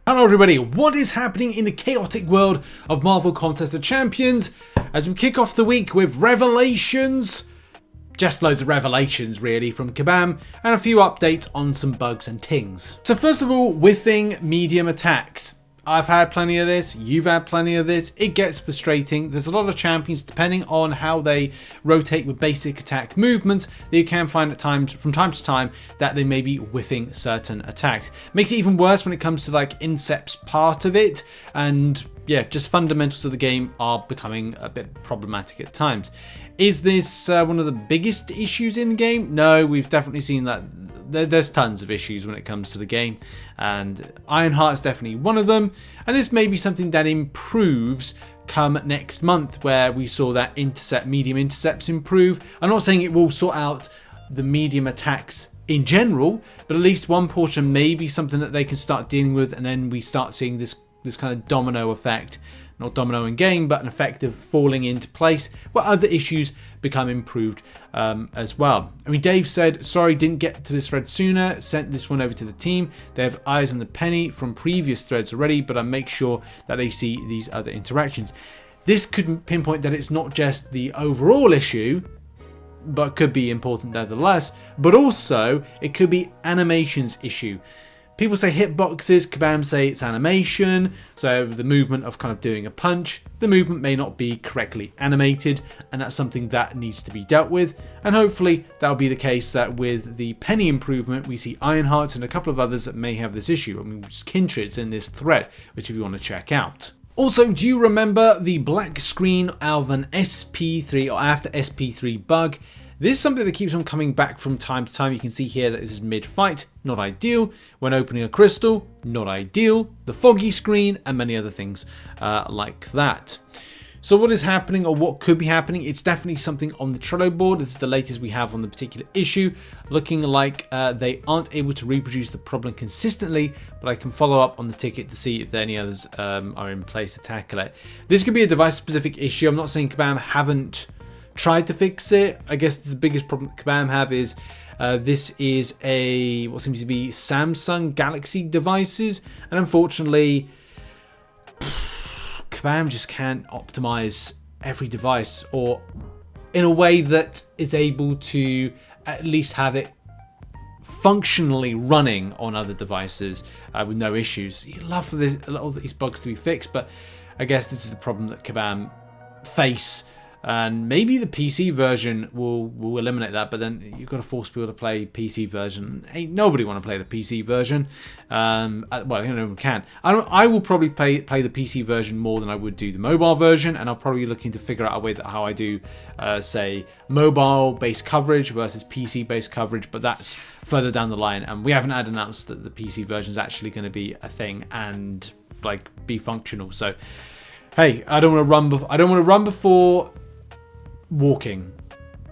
Hello everybody, what is happening in the chaotic world of Marvel Contest of Champions as we kick off the week with revelations, just loads of revelations really from Kabam, and a few updates on some bugs and tings. So first of all, whiffing medium attacks. I've had plenty of this, you've had plenty of this, it gets frustrating. There's a lot of champions, depending on how they rotate with basic attack movements, that you can find at times, from time to time, that they may be whiffing certain attacks. Makes it even worse when it comes to like Incept's part of it, and yeah, just fundamentals of the game are becoming a bit problematic at times. Is this one of the biggest issues in the game? No, we've definitely seen that there's tons of issues when it comes to the game, and Ironheart's definitely one of them, and this may be something that improves come next month, where we saw that medium intercepts improve. I'm not saying it will sort out the medium attacks in general, but at least one portion may be something that they can start dealing with, and then we start seeing this kind of domino effect. Not domino in game, but an effect of falling into place where other issues become improved as well. I mean, Dave said, sorry, didn't get to this thread sooner, sent this one over to the team. They have eyes on the penny from previous threads already, but I make sure that they see these other interactions. This could pinpoint that it's not just the overall issue, but could be important nevertheless, but also it could be animations issue. People say hitboxes, Kabam say it's animation, so the movement of kind of doing a punch, the movement may not be correctly animated, and that's something that needs to be dealt with, and hopefully that'll be the case that with the penny improvement we see Ironheart and a couple of others that may have this issue. I mean, Kindred's in this thread, which if you want to check out. Also, do you remember the black screen of an SP3 or after SP3 bug? This is something that keeps on coming back from time to time. You can see here that this is mid-fight, not ideal. When opening a crystal, not ideal. The foggy screen and many other things like that. So what is happening, or what could be happening? It's definitely something on the Trello board. This is the latest we have on the particular issue. Looking like they aren't able to reproduce the problem consistently, but I can follow up on the ticket to see if any others are in place to tackle it. This could be a device-specific issue. I'm not saying Kabam haven't tried to fix it. I guess the biggest problem that Kabam have is this is a what seems to be Samsung Galaxy devices, and unfortunately Kabam just can't optimize every device, or in a way that is able to at least have it functionally running on other devices with no issues. You'd love for a lot of these bugs to be fixed, but I guess this is the problem that Kabam face. And maybe the PC version will eliminate that, but then you've got to force people to play PC version. Ain't nobody want to play the PC version. Well, you know, can. I will probably play the PC version more than I would do the mobile version, and I'll probably be looking to figure out a way that how I do, say, mobile-based coverage versus PC-based coverage, but that's further down the line, and we haven't had announced that the PC version is actually going to be a thing and like be functional. So, hey, I don't want to run before walking.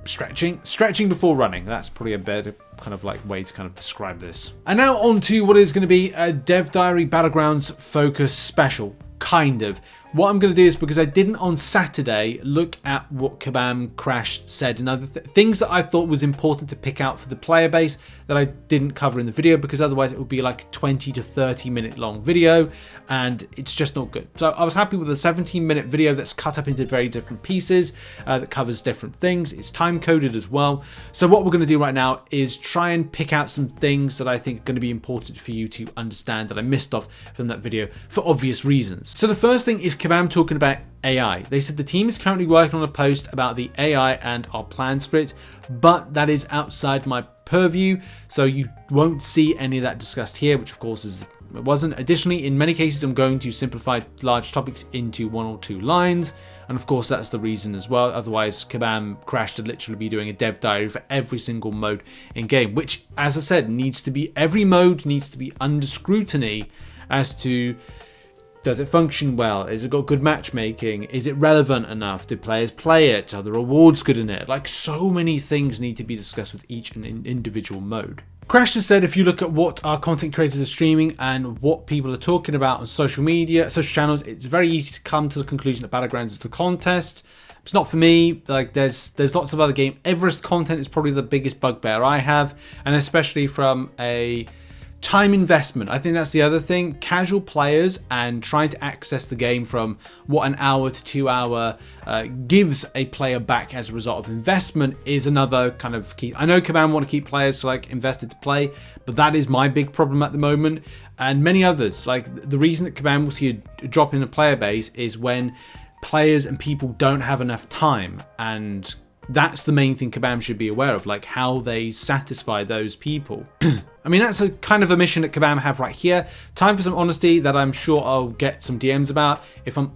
Stretching before running. That's probably a better kind of like way to kind of describe this. And now on to what is going to be a Dev Diary Battlegrounds focus special, kind of. What I'm going to do is, because I didn't on Saturday look at what Kabam crashed said and other things that I thought was important to pick out for the player base that I didn't cover in the video, because otherwise it would be like a 20 to 30 minute long video and it's just not good. So I was happy with a 17-minute video that's cut up into very different pieces that covers different things. It's time coded as well. So what we're going to do right now is try and pick out some things that I think are going to be important for you to understand that I missed off from that video for obvious reasons. So the first thing is Kabam talking about AI. They said the team is currently working on a post about the AI and our plans for it, but that is outside my purview, so you won't see any of that discussed here, which of course it wasn't. Additionally, in many cases I'm going to simplify large topics into 1 or 2 lines, and of course that's the reason as well. Otherwise Kabam crashed to literally be doing a dev diary for every single mode in game, which, as I said, every mode needs to be under scrutiny as to, does it function well? Has it got good matchmaking? Is it relevant enough? Do players play it? Are the rewards good in it? Like, so many things need to be discussed with each individual mode. Crash just said, if you look at what our content creators are streaming and what people are talking about on social media, social channels, it's very easy to come to the conclusion that Battlegrounds is the contest. It's not for me. Like, there's lots of other game. Everest content is probably the biggest bugbear I have, and especially from a time investment. I think that's the other thing. Casual players and trying to access the game from what an hour to 2 hour gives a player back as a result of investment is another kind of key. I know Kabam want to keep players like invested to play, but that is my big problem at the moment, and many others. Like the reason that Kabam will see a drop in the player base is when players and people don't have enough time, and that's the main thing Kabam should be aware of, like how they satisfy those people. I mean, that's a kind of a mission that Kabam have right here. Time for some honesty that I'm sure I'll get some DMs about. If I'm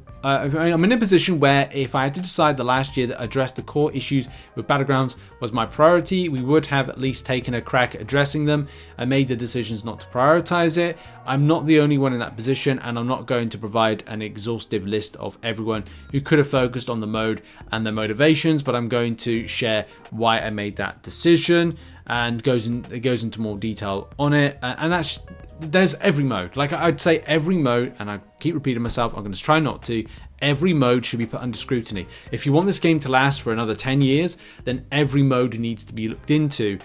in a position where if I had to decide the last year that addressed the core issues with Battlegrounds was my priority, we would have at least taken a crack at addressing them. I made the decisions not to prioritize it. I'm not the only one in that position, and I'm not going to provide an exhaustive list of everyone who could have focused on the mode and their motivations, but I'm going to share why I made that decision, and it goes into more detail on it. And that's, there's every mode. Like I'd say every mode, and I keep repeating myself, I'm going to try not to, every mode should be put under scrutiny. If you want this game to last for another 10 years, then every mode needs to be looked into.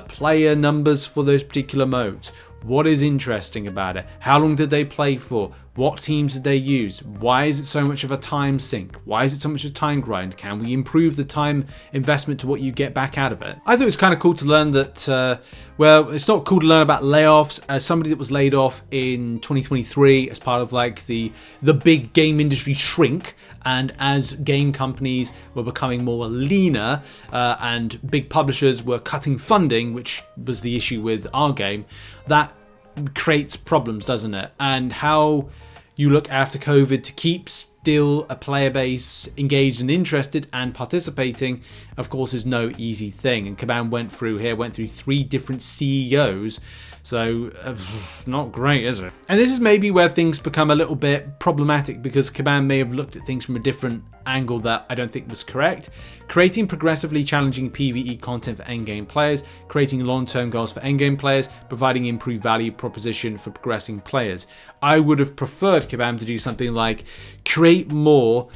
Player numbers for those particular modes. What is interesting about it? How long did they play for? What teams did they use? Why is it so much of a time sink? Why is it so much of a time grind? Can we improve the time investment to what you get back out of it? I thought it was kind of cool to learn that, well, it's not cool to learn about layoffs. As somebody that was laid off in 2023 as part of like the big game industry shrink, and as game companies were becoming more leaner and big publishers were cutting funding, which was the issue with our game, that creates problems, doesn't it? And how you look after COVID to keep still a player base engaged and interested and participating, of course, is no easy thing. And Kabam went through 3 different CEOs. So, not great, is it? And this is maybe where things become a little bit problematic, because Kabam may have looked at things from a different angle that I don't think was correct. Creating progressively challenging PvE content for endgame players, creating long-term goals for endgame players, providing improved value proposition for progressing players. I would have preferred Kabam to do something like create more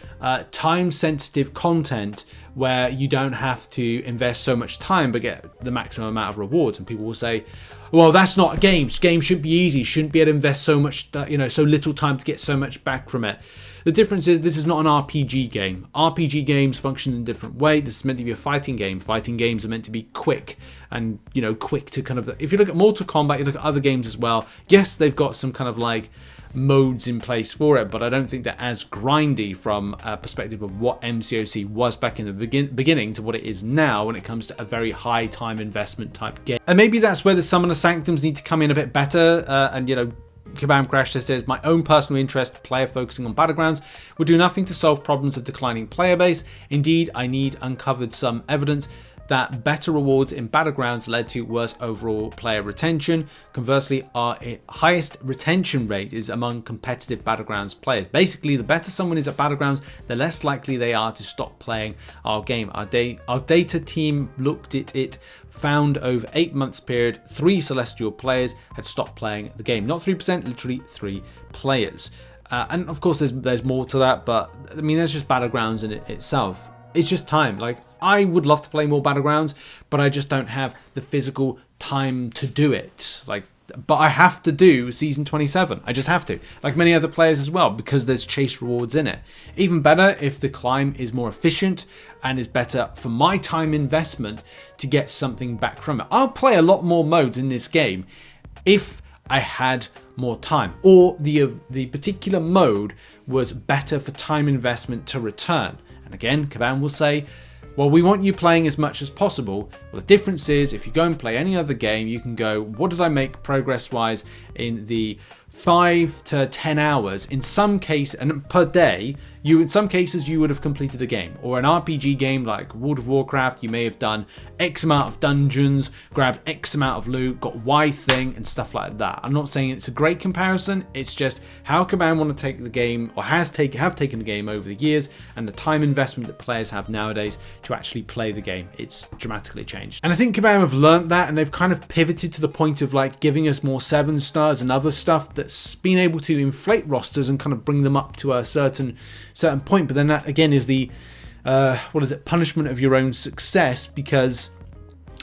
time-sensitive content where you don't have to invest so much time but get the maximum amount of rewards. And people will say, well, that's not a game. Game shouldn't be easy. Shouldn't be able to invest so much, so little time to get so much back from it. The difference is this is not an RPG game. RPG games function in a different way. This is meant to be a fighting game. Fighting games are meant to be quick and, quick to kind of, if you look at Mortal Kombat, you look at other games as well. Yes, they've got some kind of like modes in place for it, but I don't think they're as grindy from a perspective of what MCOC was back in the beginning to what it is now when it comes to a very high time investment type game. And maybe that's where the Summoner Sanctums need to come in a bit better, Kabam Crash says, my own personal interest, player focusing on Battlegrounds, would do nothing to solve problems of declining player base. Indeed, I need uncovered some evidence that better rewards in Battlegrounds led to worse overall player retention. Conversely, our highest retention rate is among competitive Battlegrounds players. Basically, the better someone is at Battlegrounds, the less likely they are to stop playing our game. Our data team looked at it, found over 8 months period, 3 Celestial players had stopped playing the game. Not 3%, literally 3 players. And of course, there's more to that, but I mean, that's just Battlegrounds in itself. It's just time. Like, I would love to play more Battlegrounds, but I just don't have the physical time to do it. But I have to do Season 27. I just have to. Like many other players as well, because there's chase rewards in it. Even better if the climb is more efficient and is better for my time investment to get something back from it. I'll play a lot more modes in this game if I had more time, or the particular mode was better for time investment to return. And again, Kabam will say, well, we want you playing as much as possible. Well, the difference is if you go and play any other game, you can go, what did I make progress-wise in the 5 to 10 hours in some case, and per day, in some cases you would have completed a game. Or an RPG game like World of Warcraft, you may have done X amount of dungeons, grabbed X amount of loot, got Y thing and stuff like that. I'm not saying it's a great comparison, it's just how Kabam want to take the game, or have taken the game over the years, and the time investment that players have nowadays to actually play the game. It's dramatically changed. And I think Kabam have learnt that, and they've kind of pivoted to the point of like giving us more 7 stars and other stuff that's been able to inflate rosters and kind of bring them up to a certain point. But then that again is the punishment of your own success, because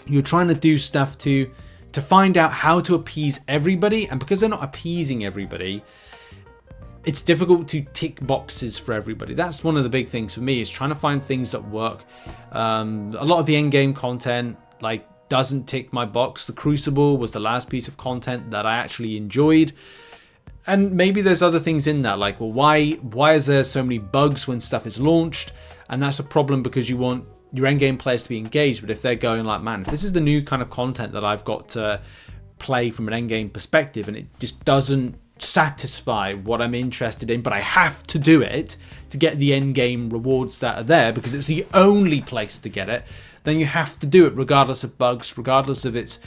you're trying to do stuff to to find out how to appease everybody. And because they're not appeasing everybody, it's difficult to tick boxes for everybody. That's one of the big things for me, is trying to find things that work. A lot of the end game content doesn't tick my box. The Crucible was the last piece of content that I actually enjoyed. And maybe there's other things in that, like, well, why is there so many bugs when stuff is launched? And that's a problem because you want your end game players to be engaged. But if they're going like, man, if this is the new kind of content that I've got to play from an end game perspective, and it just doesn't satisfy what I'm interested in, but I have to do it to get the end game rewards that are there because it's the only place to get it, then you have to do it regardless of bugs, regardless if it's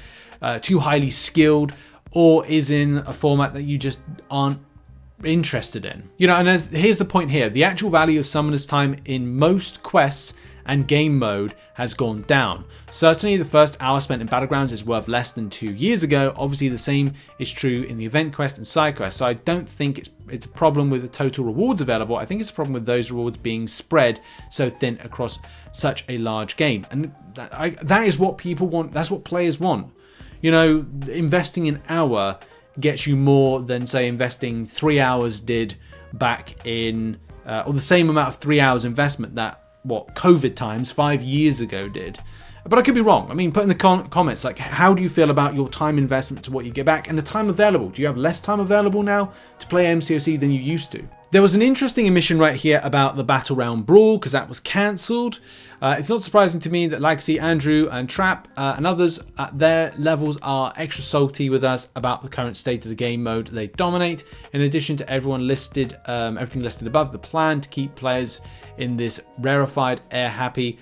too highly skilled or is in a format that you just aren't interested in. You know, and here's the point here. The actual value of summoner's time in most quests and game mode has gone down. Certainly the first hour spent in Battlegrounds is worth less than 2 years ago. Obviously the same is true in the event quest and side quest. So I don't think it's a problem with the total rewards available. I think it's a problem with those rewards being spread so thin across such a large game. And that is what people want. That's what players want. You know, investing an hour gets you more than, say, investing 3 hours did back in, or the same amount of 3 hours investment that COVID times 5 years ago did. But I could be wrong. I mean, put in the comments, like, how do you feel about your time investment to what you get back and the time available? Do you have less time available now to play MCOC than you used to? There was an interesting omission right here about the Battle Round Brawl, because that was cancelled. It's not surprising to me that Legacy, Andrew and Trap and others at their levels are extra salty with us about the current state of the game mode they dominate. In addition to everyone listed, everything listed above, the plan to keep players in this rarefied air happy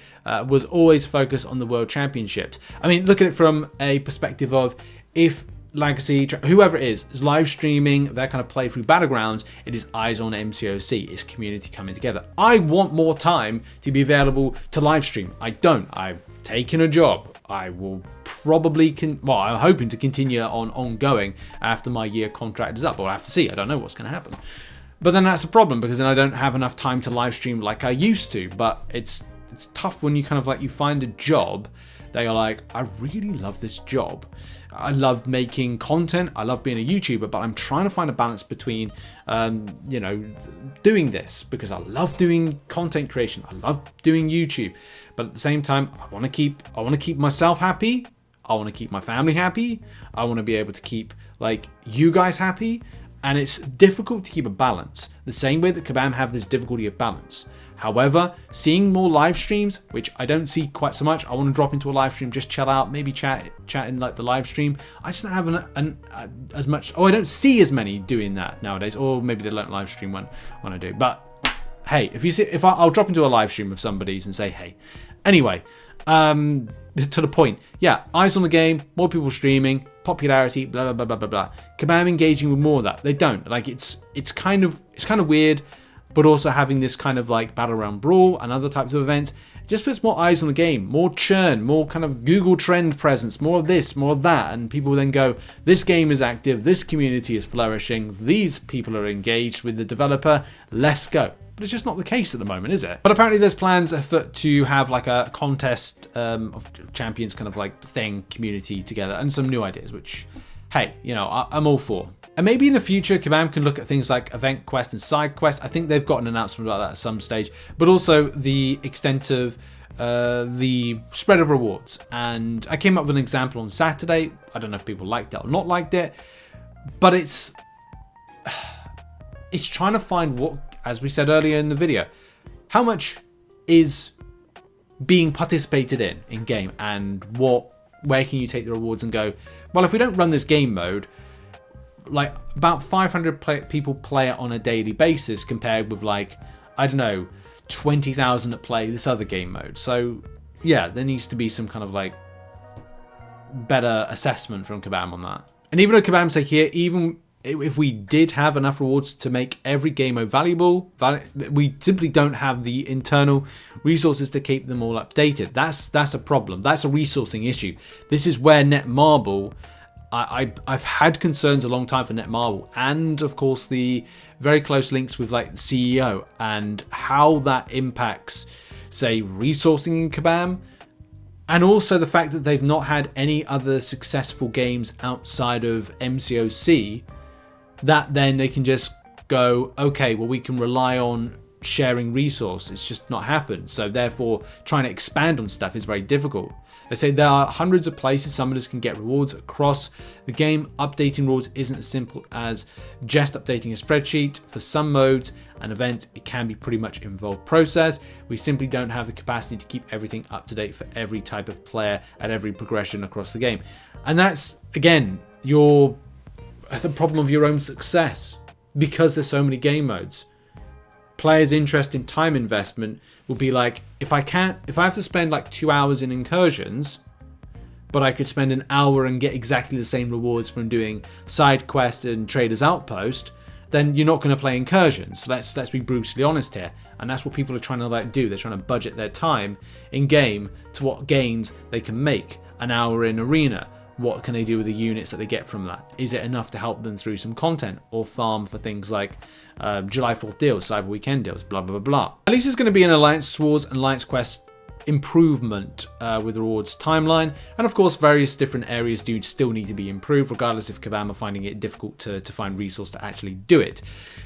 was always focused on the World Championships. I mean, look at it from a perspective of, if Legacy, whoever it is live streaming their kind of playthrough Battlegrounds, it is eyes on MCOC, it's community coming together. I want more time to be available to live stream. I don't. I've taken a job. I will probably I'm hoping to continue on ongoing after my year contract is up. We'll have to see. I don't know what's going to happen. But then that's a problem, because then I don't have enough time to live stream like I used to. But it's tough when you kind of like, you find a job that you're like, I really love this job. I love making content. I love being a YouTuber, but I'm trying to find a balance between, you know, doing this because I love doing content creation. I love doing YouTube, but at the same time, I want to keep myself happy. I want to keep my family happy. I want to be able to keep like you guys happy. And it's difficult to keep a balance, the same way that Kabam have this difficulty of balance. However, seeing more live streams, which I don't see quite so much. I want to drop into a live stream, just chill out, maybe chat in like the live stream. I just don't have as much. Oh, I don't see as many doing that nowadays. Or maybe they don't live stream when I do. But hey, I'll drop into a live stream of somebody's and say hey. Anyway, to the point. Yeah, eyes on the game, more people streaming, popularity, blah blah blah blah blah. Kabam engaging with more of that. They don't. Like it's kind of weird. But also having this kind of like Battleground Brawl and other types of events just puts more eyes on the game, more churn, more kind of Google trend presence, more of this, more of that. And people then go, this game is active, this community is flourishing, these people are engaged with the developer, let's go. But it's just not the case at the moment, is it? But apparently there's plans afoot to have like a contest of champions kind of like thing, community together, and some new ideas, which, hey, you know, I'm all for. And maybe in the future, Kabam can look at things like event quest and side quest. I think they've got an announcement about that at some stage, but also the extent of the spread of rewards. And I came up with an example on Saturday. I don't know if people liked it or not liked it, but it's trying to find what, as we said earlier in the video, how much is being participated in game, and where can you take the rewards and go, well, if we don't run this game mode, like about 500 people play it on a daily basis compared with like, I don't know, 20,000 that play this other game mode. So yeah, there needs to be some kind of like better assessment from Kabam on that. And even though Kabam say here, even if we did have enough rewards to make every game mode valuable, we simply don't have the internal resources to keep them all updated. That's a problem. That's a resourcing issue. This is where Netmarble, I've had concerns a long time for Netmarble, and of course the very close links with like the CEO and how that impacts, say, resourcing in Kabam. And also the fact that they've not had any other successful games outside of MCOC, that then they can just go, okay, well, we can rely on sharing resources. It's just not happened. So therefore, trying to expand on stuff is very difficult. They say there are hundreds of places summoners can get rewards across the game. Updating rewards isn't as simple as just updating a spreadsheet. For some modes and events, it can be pretty much involved process. We simply don't have the capacity to keep everything up to date for every type of player at every progression across the game. And that's, again, the problem of your own success, because there's so many game modes. Players' interest in time investment will be like, if I have to spend like 2 hours in incursions, but I could spend an hour and get exactly the same rewards from doing side quest and Trader's Outpost, then you're not going to play incursions. Let's be brutally honest here. And that's what people are trying to do. They're trying to budget their time in game to what gains they can make. An hour in arena. What can they do with the units that they get from that? Is it enough to help them through some content or farm for things like July 4th deals, Cyber Weekend deals, blah, blah, blah, blah. At least there's going to be an Alliance Wars and Alliance Quest improvement with the rewards timeline. And of course, various different areas do still need to be improved, regardless if Kabam are finding it difficult to find resource to actually do it.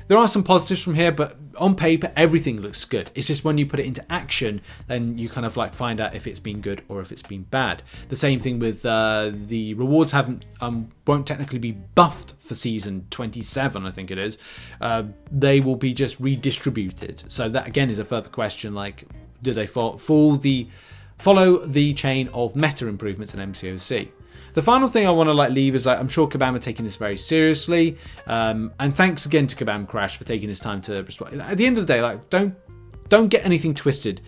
There are some positives from here, but on paper, everything looks good. It's just when you put it into action, then you kind of like find out if it's been good or if it's been bad. The same thing with the rewards won't technically be buffed for season 27, I think it is. They will be just redistributed. So that again is a further question, like, do they follow the chain of meta improvements in MCOC? The final thing I want to leave is I'm sure Kabam are taking this very seriously, and thanks again to Kabam Crash for taking his time to respond. At the end of the day, don't get anything twisted.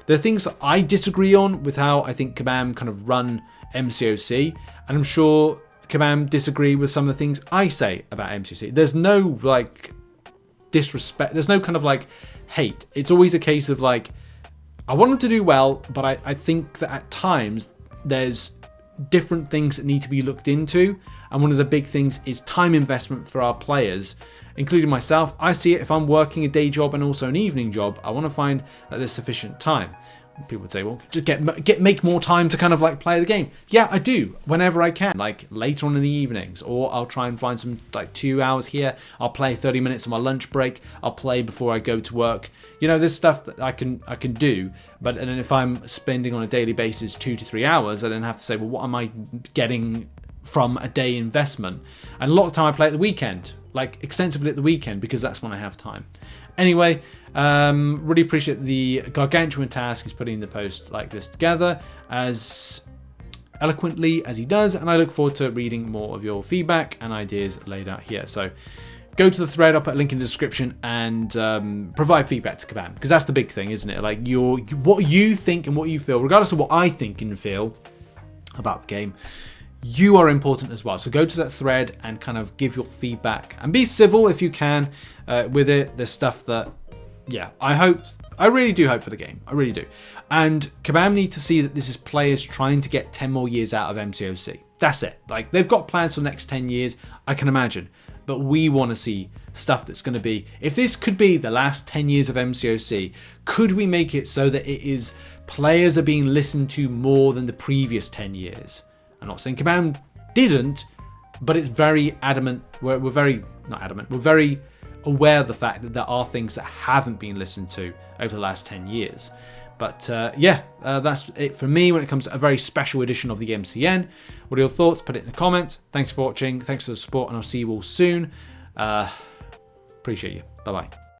There are things that I disagree on with how I think Kabam kind of run MCOC, and I'm sure Kabam disagree with some of the things I say about MCOC. There's no disrespect. There's no kind of hate. It's always a case of I want them to do well, but I think that at times there's different things that need to be looked into. And one of the big things is time investment for our players, including myself. I see it if I'm working a day job and also an evening job. I want to find that there's sufficient time. People would say, well, just make more time to kind of play the game. Yeah, I do whenever I can, later on in the evenings, or I'll try and find some 2 hours here. I'll play 30 minutes on my lunch break. I'll play before I go to work. There's stuff that I can do. But then if I'm spending on a daily basis 2 to 3 hours, I then have to say, well, what am I getting from a day investment? And a lot of time I play at the weekend, extensively at the weekend, because that's when I have time. Anyway, really appreciate the gargantuan task he's putting the post like this together as eloquently as he does, and I look forward to reading more of your feedback and ideas laid out here. So go to the thread, I'll put a link in the description, and provide feedback to Kabam, because that's the big thing, isn't it? What you think and what you feel, regardless of what I think and feel about the game, you are important as well. So go to that thread and kind of give your feedback and be civil if you can with it. There's stuff that, yeah, I really do hope for the game. I really do. And Kabam need to see that this is players trying to get 10 more years out of MCOC. That's it. They've got plans for the next 10 years, I can imagine. But we want to see stuff that's going to be, if this could be the last 10 years of MCOC, could we make it so that it is players are being listened to more than the previous 10 years? I'm not saying Kabam didn't, but it's very adamant. We're very aware of the fact that there are things that haven't been listened to over the last 10 years. But that's it for me when it comes to a very special edition of the MCN. What are your thoughts? Put it in the comments. Thanks for watching. Thanks for the support, and I'll see you all soon. Appreciate you. Bye-bye.